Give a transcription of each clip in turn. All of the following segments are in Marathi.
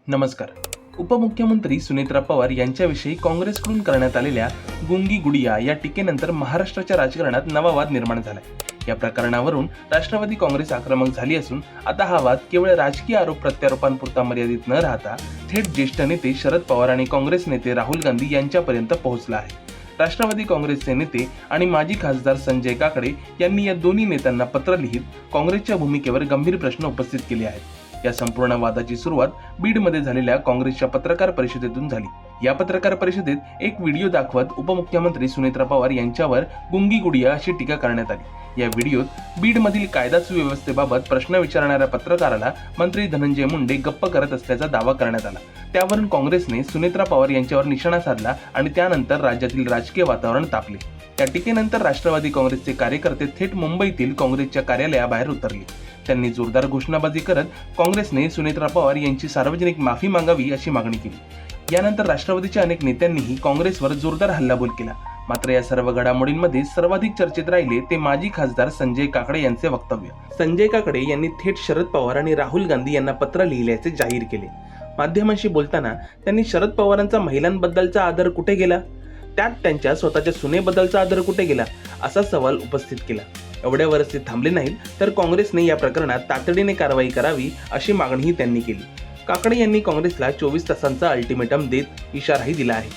नमस्कार. उपमुख्यमंत्री सुनेत्रा पवार यांच्याविषयी काँग्रेसकडून करण्यात आलेल्या गुंगी गुडिया या टीकेनंतर महाराष्ट्राच्या राजकारणात नवा वाद निर्माण झालाय. या प्रकरणावरून राष्ट्रवादी काँग्रेस आक्रमक झाली असून आता हा वाद केवळ राजकीय आरोप प्रत्यारोपांपुरता मर्यादित न राहता थेट ज्येष्ठ नेते शरद पवार आणि काँग्रेस नेते राहुल गांधी यांच्यापर्यंत पोहोचला आहे. राष्ट्रवादी काँग्रेसचे नेते आणि माजी खासदार संजय काकडे यांनी या दोन्ही नेत्यांना पत्र लिहित काँग्रेसच्या भूमिकेवर गंभीर प्रश्न उपस्थित केले आहेत. या संपूर्ण वादाची सुरुवात बीडमध्ये झालेल्या काँग्रेसच्या पत्रकार परिषदेतून झाली. या पत्रकार परिषदेत एक व्हिडिओ दाखवत उपमुख्यमंत्री सुनेत्रा पवार यांच्यावर गुंगी गुडिया अशी टीका करण्यात आली. या व्हिडिओत बीडमधील कायदा सुव्यवस्थेबाबत प्रश्न विचारणाऱ्या पत्रकाराला मंत्री धनंजय मुंडे गप्प करत असल्याचा दावा करण्यात आला. त्यावरून काँग्रेसने सुनेत्रा पवार यांच्यावर निशाणा साधला आणि त्यानंतर राज्यातील राजकीय वातावरण तापले. या टीकेनंतर राष्ट्रवादी काँग्रेसचे कार्यकर्ते थेट मुंबईतील काँग्रेसच्या कार्यालयाबाहेर उतरले. त्यांनी जोरदार घोषणाबाजी करत काँग्रेसने सुनेत्रा पवार यांची सार्वजनिक माफी मागावी अशी मागणी केली. यानंतर राष्ट्रवादीच्या अनेक नेत्यांनीही काँग्रेसवर जोरदार हल्लाबोल केला. मात्र या सर्व घडामोडींमध्ये सर्वाधिक चर्चेत राहिले ते माजी खासदार संजय काकडे यांचे वक्तव्य. संजय काकडे यांनी थेट शरद पवार आणि राहुल गांधी यांना पत्र लिहिल्याचे जाहीर केले. माध्यमांशी बोलताना त्यांनी शरद पवारांचा महिलांबद्दलचा आदर कुठे गेला, त्यात त्यांच्या स्वतःच्या सुनेबद्दलचा आदर कुठे गेला असा सवाल उपस्थित केला. एवढ्यावरच ते थांबले नाहीत तर काँग्रेसने या प्रकरणात तातडीने कारवाई करावी अशी मागणीही त्यांनी केली. काकडे यांनी काँग्रेसला 24 तासांचा अल्टिमेटम देत इशाराही दिला आहे.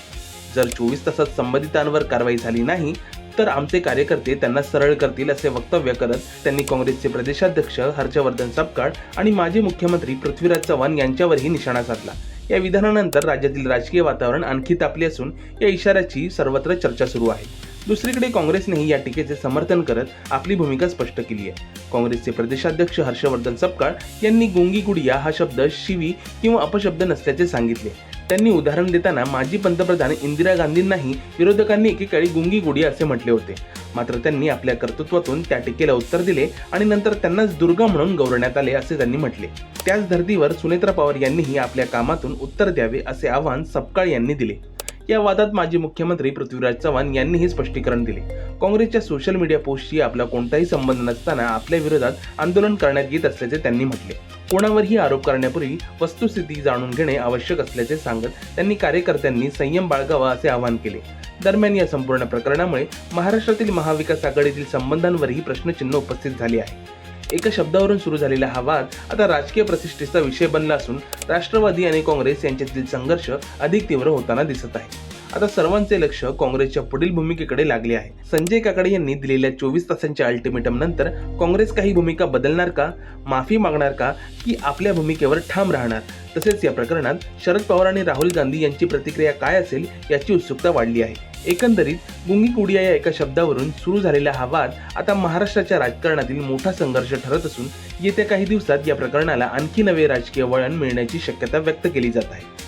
जर 24 तासात संबंधितांवर कारवाई झाली नाही तर आमचे कार्यकर्ते त्यांना सरळ करतील असे वक्तव्य करत त्यांनी काँग्रेसचे प्रदेशाध्यक्ष हर्षवर्धन सपकाळ आणि माजी मुख्यमंत्री पृथ्वीराज चव्हाण यांच्यावरही निशाणा साधला. या विधानानंतर राज्यातील राजकीय वातावरण आणखी तापले असून या इशाऱ्याची सर्वत्र चर्चा सुरू आहे. दुसरीकडे काँग्रेसनेही या टीकेचे समर्थन करत आपली भूमिका स्पष्ट केली आहे. काँग्रेसचे प्रदेशाध्यक्ष हर्षवर्धन सपकाळ यांनी गुंगी गुडिया हा शब्द शिवी किंवा अपशब्द नसल्याचे सांगितले. त्यांनी उदाहरण देताना माजी पंतप्रधान इंदिरा गांधींनाही विरोधकांनी एकेकाळी गुंगी गुडिया असे म्हटले होते. मात्र त्यांनी आपल्या कर्तृत्वातून त्या टीकेला उत्तर दिले आणि नंतर त्यांनाच दुर्गा म्हणून गौरवण्यात आले असे त्यांनी म्हटले. त्याच धर्तीवर सुनेत्रा पवार यांनीही आपल्या कामातून उत्तर द्यावे असे आवाहन सपकाळ यांनी दिले. या वादात माजी मुख्यमंत्री पृथ्वीराज चव्हाण यांनीही स्पष्टीकरण दिले. काँग्रेसच्या सोशल मीडिया पोस्टशी आपला कोणताही संबंध नसताना आपल्या विरोधात आंदोलन करण्यात येत असल्याचे त्यांनी म्हटले. कोणावरही आरोप करण्यापूर्वी वस्तुस्थिती जाणून घेणे आवश्यक असल्याचे सांगत त्यांनी कार्यकर्त्यांनी संयम बाळगावा असे आवाहन केले. दरम्यान या संपूर्ण प्रकरणामुळे महाराष्ट्रातील महाविकास आघाडीतील संबंधांवरही प्रश्नचिन्ह उपस्थित झाले आहे. एका शब्दावरून सुरू झालेला हा वाद आता राजकीय प्रतिष्ठेचा विषय बनला असून राष्ट्रवादी आणि काँग्रेस यांच्यातील संघर्ष अधिक तीव्र होताना दिसत आहे. आता सर्वांचे लक्ष काँग्रेसच्या पुढील भूमिकेकडे लागले आहे. संजय काकडे यांनी दिलेल्या 24 तासांच्या अल्टिमेटम नंतर काँग्रेस काही भूमिका बदलणार का, माफी मागणार का की आपल्या भूमिकेवर ठाम राहणार? तसेच या प्रकरणात शरद पवार आणि राहुल गांधी यांची प्रतिक्रिया काय असेल याची उत्सुकता वाढली आहे. एकंदरीत गुंगी गुडिया या एका शब्दावरून सुरू झालेला हा वाद आता महाराष्ट्राच्या राजकारणातील मोठा संघर्ष ठरत असून येत्या काही दिवसात या प्रकरणाला आणखी नवे राजकीय वळण मिळण्याची शक्यता व्यक्त केली जात आहे.